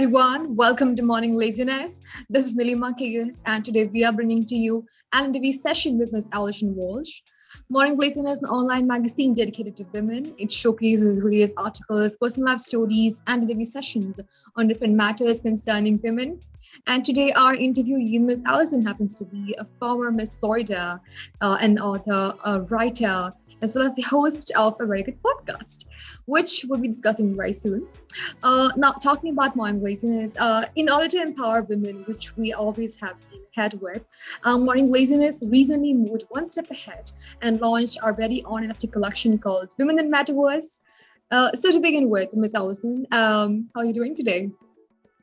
everyone. Welcome to Morning Laziness. This is Nilima Kayus, and today we are bringing to you an interview session with Ms. Allison Walsh. Morning Laziness is an online magazine dedicated to women. It showcases various articles, personal life stories, and interview sessions on different matters concerning women. And today, our interviewee, Ms. Allison, happens to be a former Miss Florida, an author, a writer, as well as the host of a very good podcast, which we'll be discussing very soon. Now, talking about morning laziness, in order to empower women, which we always have been ahead with, morning laziness recently moved one step ahead and launched our very own NFT collection called Women in Metaverse. So to begin with, Ms. Allison, how are you doing today?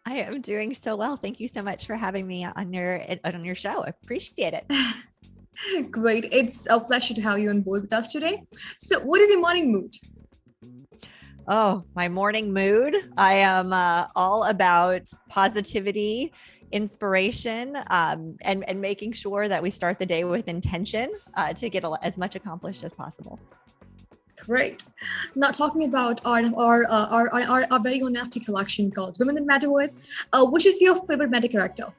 I am doing so well. Thank you so much for having me on your show. I appreciate it. Great. It's a pleasure to have you on board with us today. So what is your morning mood? Oh, my morning mood. I am all about positivity, inspiration, and making sure that we start the day with intention to get as much accomplished as possible. Great. Now talking about our very own NFT collection called Women in Metaverse, which is your favorite meta character?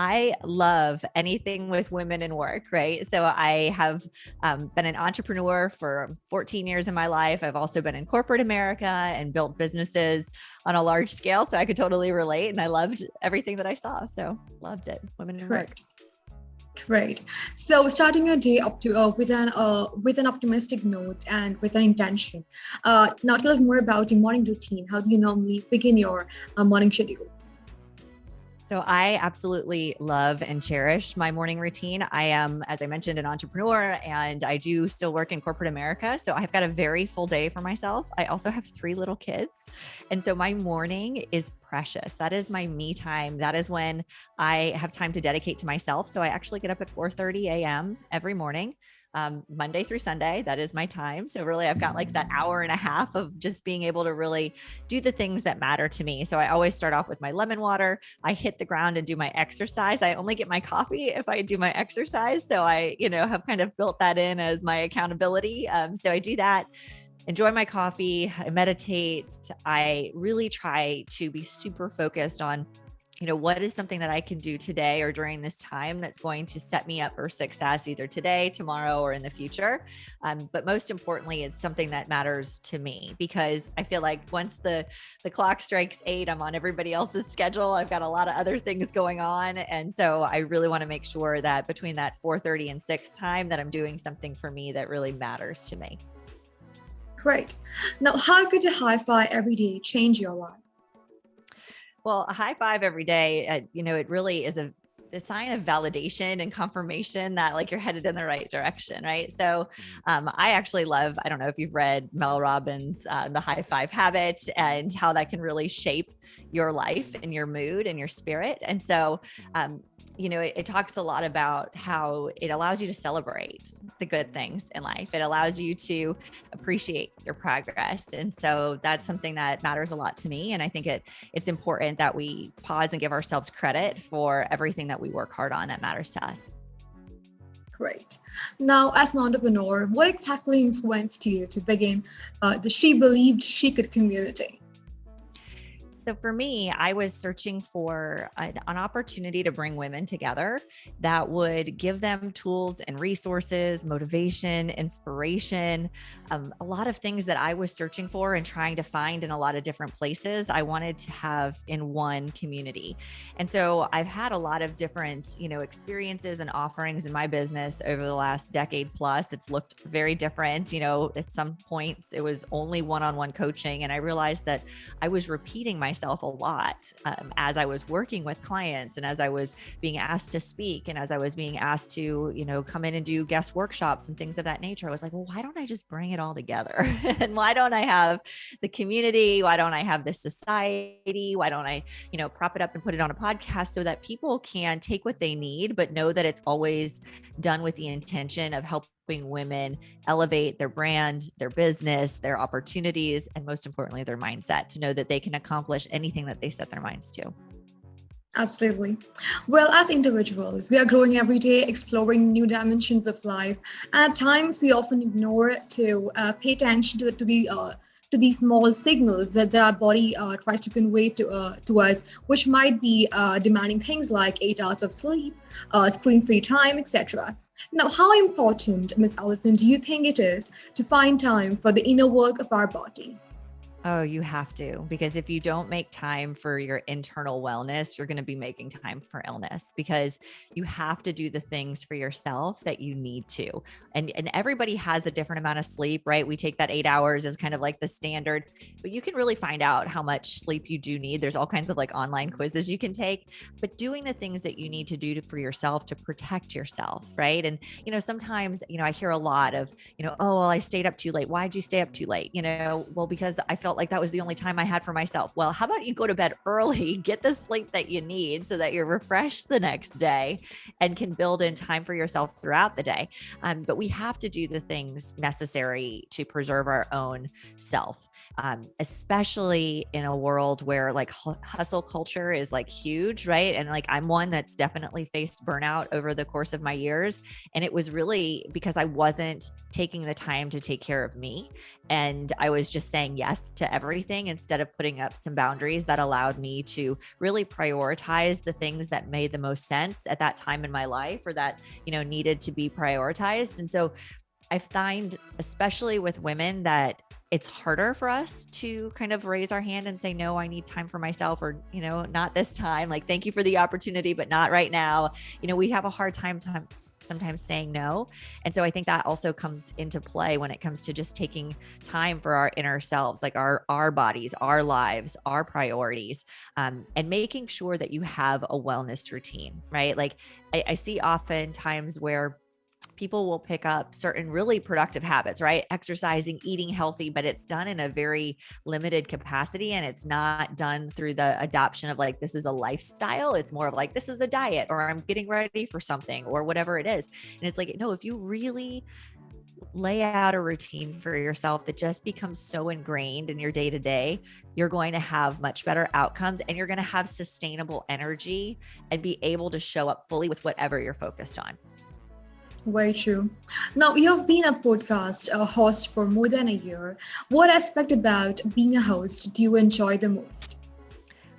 I love anything with women in work, right? So I have been an entrepreneur for 14 years in my life. I've also been in corporate America and built businesses on a large scale. So I could totally relate. And I loved everything that I saw. So loved it. Women in work. Great. So starting your day up to with an optimistic note and with an intention. Now tell us more about your morning routine. How do you normally begin your morning schedule? So I absolutely love and cherish my morning routine. I am, as I mentioned, an entrepreneur, and I do still work in corporate America. So I've got a very full day for myself. I also have 3 little kids. And so my morning is precious. That is my me time. That is when I have time to dedicate to myself. So I actually get up at 4:30 a.m. every morning. Monday through Sunday, that is my time. So really I've got like that hour and a half of just being able to really do the things that matter to me. So I always start off with my lemon water. I hit the ground and do my exercise. I only get my coffee if I do my exercise. So I, have kind of built that in as my accountability. So I do that. Enjoy my coffee. I meditate. I really try to be super focused on what is something that I can do today or during this time that's going to set me up for success either today, tomorrow, or in the future. But most importantly, it's something that matters to me, because I feel like once the clock strikes 8, I'm on everybody else's schedule. I've got a lot of other things going on. And so I really want to make sure that between that 4:30 and 6 time that I'm doing something for me that really matters to me. Great. Now, how could a high five every day change your life? Well, a high five every day, it really is a sign of validation and confirmation that like you're headed in the right direction, right? So I actually love, I don't know if you've read Mel Robbins' The High Five Habit, and how that can really shape your life and your mood and your spirit. And so, it talks a lot about how it allows you to celebrate the good things in life. It allows you to appreciate your progress. And so that's something that matters a lot to me. And I think it's important that we pause and give ourselves credit for everything that we work hard on that matters to us. Great. Now, as an entrepreneur, what exactly influenced you to begin the She Believed She Could community? So for me, I was searching for an opportunity to bring women together that would give them tools and resources, motivation, inspiration, a lot of things that I was searching for and trying to find in a lot of different places. I wanted to have in one community. And so I've had a lot of different, experiences and offerings in my business over the last decade plus. It's looked very different. At some points it was only one-on-one coaching. And I realized that I was repeating myself a lot as I was working with clients, and as I was being asked to speak, and as I was being asked to, come in and do guest workshops and things of that nature. I was like, well, why don't I just bring it all together? And why don't I have the community? Why don't I have this society? Why don't I, prop it up and put it on a podcast so that people can take what they need, but know that it's always done with the intention of helping women elevate their brand, their business, their opportunities, and most importantly, their mindset, to know that they can accomplish anything that they set their minds to. Absolutely. Well, as individuals, we are growing every day, exploring new dimensions of life. And at times, we often ignore to pay attention to the to these small signals that our body tries to convey to us, which might be demanding things like 8 hours of sleep, screen-free time, etc. Now, how important, Miss Allison, do you think it is to find time for the inner work of our body? Oh, you have to, because if you don't make time for your internal wellness, you're going to be making time for illness, because you have to do the things for yourself that you need to. And everybody has a different amount of sleep, right? We take that 8 hours as kind of like the standard, but you can really find out how much sleep you do need. There's all kinds of like online quizzes you can take, but doing the things that you need to do for yourself to protect yourself, right? And, sometimes, I hear a lot of, oh, well, I stayed up too late. Why'd you stay up too late? Well, because I felt like that was the only time I had for myself. Well, how about you go to bed early, get the sleep that you need so that you're refreshed the next day and can build in time for yourself throughout the day. But we have to do the things necessary to preserve our own self. Especially in a world where like hustle culture is like huge, right? And like I'm one that's definitely faced burnout over the course of my years. And it was really because I wasn't taking the time to take care of me. And I was just saying yes to everything instead of putting up some boundaries that allowed me to really prioritize the things that made the most sense at that time in my life, or that, needed to be prioritized. And so I find, especially with women, that it's harder for us to kind of raise our hand and say, no, I need time for myself, or, not this time. Like, thank you for the opportunity, but not right now. We have a hard time sometimes saying no. And so I think that also comes into play when it comes to just taking time for our inner selves, like our bodies, our lives, our priorities, and making sure that you have a wellness routine, right? Like I see often times where people will pick up certain really productive habits, right? Exercising, eating healthy, but it's done in a very limited capacity. And it's not done through the adoption of like, this is a lifestyle. It's more of like, this is a diet, or I'm getting ready for something, or whatever it is. And it's like, no, if you really lay out a routine for yourself that just becomes so ingrained in your day to day, you're going to have much better outcomes, and you're going to have sustainable energy and be able to show up fully with whatever you're focused on. Very true. Now, you have been a podcast host for more than a year. What aspect about being a host do you enjoy the most?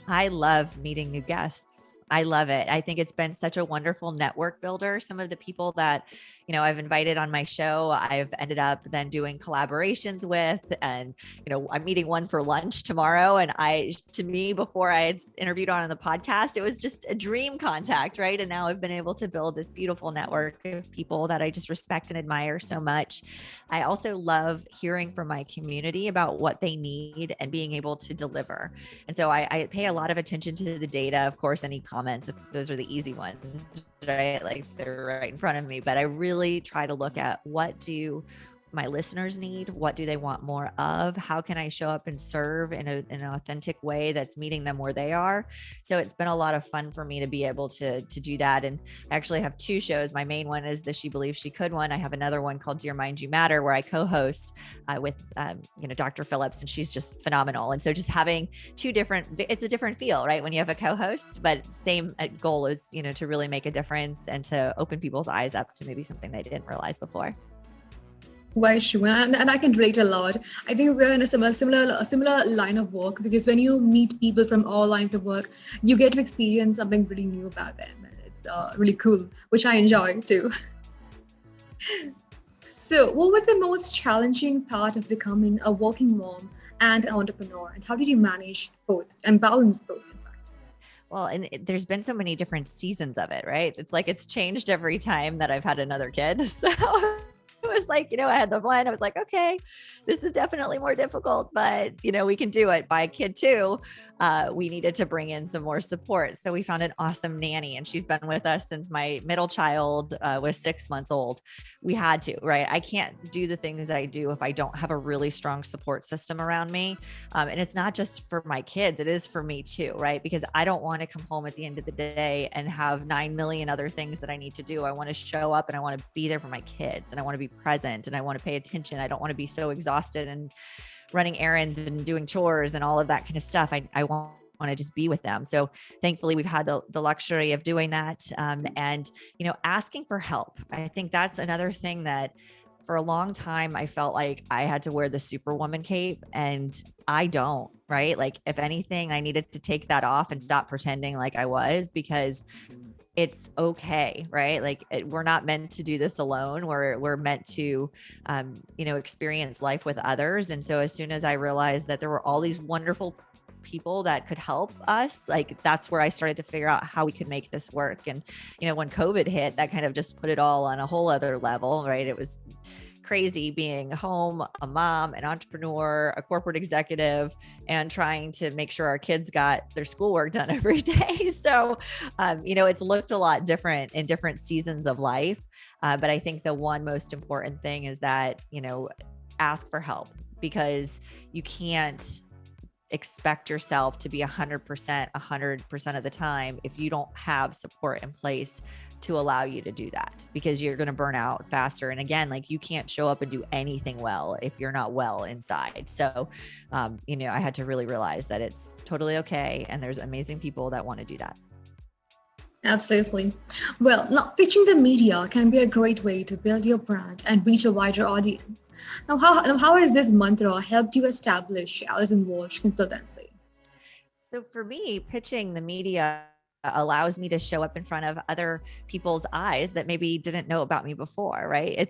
I love meeting new guests. I love it. I think it's been such a wonderful network builder. Some of the people that, I've invited on my show, I've ended up then doing collaborations with, and, I'm meeting one for lunch tomorrow. And to me, before I had interviewed on the podcast, it was just a dream contact, right? And now I've been able to build this beautiful network of people that I just respect and admire so much. I also love hearing from my community about what they need and being able to deliver. And so I pay a lot of attention to the data, of course, any comments, if those are the easy ones, right? Like they're right in front of me, but I really try to look at, what do my listeners need? What do they want more of? How can I show up and serve in an authentic way that's meeting them where they are? So it's been a lot of fun for me to be able to do that. And I actually have two shows. My main one is the She Believes She Could one. I have another one called Dear Mind You Matter, where I co-host with Dr. Phillips, and she's just phenomenal. And so just having it's a different feel, right? When you have a co-host, but same goal is, to really make a difference and to open people's eyes up to maybe something they didn't realize before. Very true, and I can relate a lot. I think we're in a similar line of work, because when you meet people from all lines of work, you get to experience something really new about them, and it's really cool, which I enjoy too. So, what was the most challenging part of becoming a working mom and an entrepreneur, and how did you manage both and balance both? In fact, Well, and there's been so many different seasons of it, right? It's like it's changed every time that I've had another kid. So it was like, I had the one, I was like, okay, this is definitely more difficult, but we can do it. By kid two, we needed to bring in some more support. So we found an awesome nanny, and she's been with us since my middle child was 6 months old. We had to, right? I can't do the things I do if I don't have a really strong support system around me. And it's not just for my kids, it is for me too, right? Because I don't want to come home at the end of the day and have 9 million other things that I need to do. I want to show up, and I want to be there for my kids, and I want to be present, and I want to pay attention. I don't want to be so exhausted and running errands and doing chores and all of that kind of stuff. I want to just be with them. So thankfully we've had the luxury of doing that. And, asking for help. I think that's another thing that for a long time, I felt like I had to wear the superwoman cape, and I don't, right? Like, if anything, I needed to take that off and stop pretending like I was, because it's okay, right? Like, we're not meant to do this alone. We're meant to, experience life with others. And so as soon as I realized that there were all these wonderful people that could help us, like, that's where I started to figure out how we could make this work. And, when COVID hit, that kind of just put it all on a whole other level, right? It was crazy being home, a mom, an entrepreneur, a corporate executive, and trying to make sure our kids got their schoolwork done every day. So, it's looked a lot different in different seasons of life. But I think the one most important thing is that, ask for help, because you can't expect yourself to be 100% of the time if you don't have support in place to allow you to do that, because you're going to burn out faster. And again, like, you can't show up and do anything well if you're not well inside. So, I had to really realize that it's totally okay. And there's amazing people that want to do that. Absolutely. Well, now pitching the media can be a great way to build your brand and reach a wider audience. Now, how has this mantra helped you establish Allison Walsh Consultancy? So for me, pitching the media allows me to show up in front of other people's eyes that maybe didn't know about me before, right?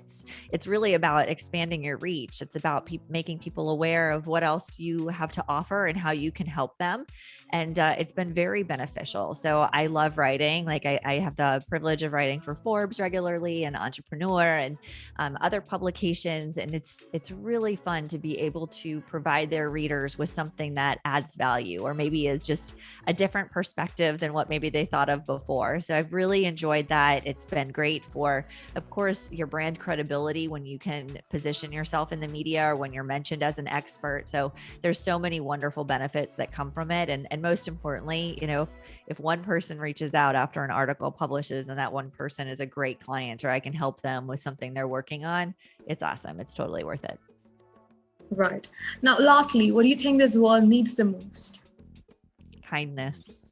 It's really about expanding your reach. It's about making people aware of what else you have to offer and how you can help them. And it's been very beneficial. So I love writing. Like, I have the privilege of writing for Forbes regularly, and Entrepreneur, and other publications. And it's really fun to be able to provide their readers with something that adds value, or maybe is just a different perspective than what maybe they thought of before. So I've really enjoyed that. It's been great for, of course, your brand credibility when you can position yourself in the media, or when you're mentioned as an expert. So there's so many wonderful benefits that come from it. And most importantly, if one person reaches out after an article publishes and that one person is a great client, or I can help them with something they're working on, it's awesome. It's totally worth it. Right. Now, lastly, what do you think this world needs the most? Kindness.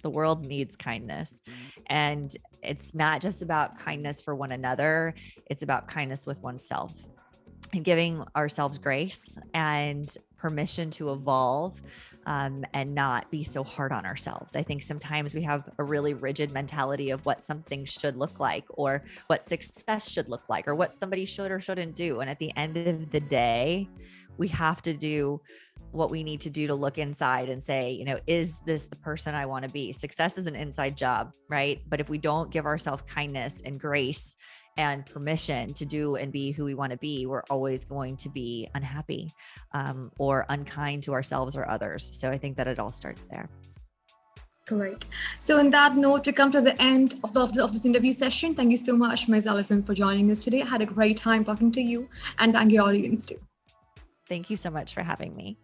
The world needs kindness. And it's not just about kindness for one another. It's about kindness with oneself, and giving ourselves grace and permission to evolve, and not be so hard on ourselves. I think sometimes we have a really rigid mentality of what something should look like, or what success should look like, or what somebody should or shouldn't do. And at the end of the day, we have to do what we need to do to look inside and say, is this the person I want to be? Success is an inside job, right? But if we don't give ourselves kindness and grace and permission to do and be who we want to be, we're always going to be unhappy, or unkind to ourselves or others. So I think that it all starts there. Great. So on that note, we come to the end of this interview session. Thank you so much, Ms. Allison, for joining us today. I had a great time talking to you, and thank your audience too. Thank you so much for having me.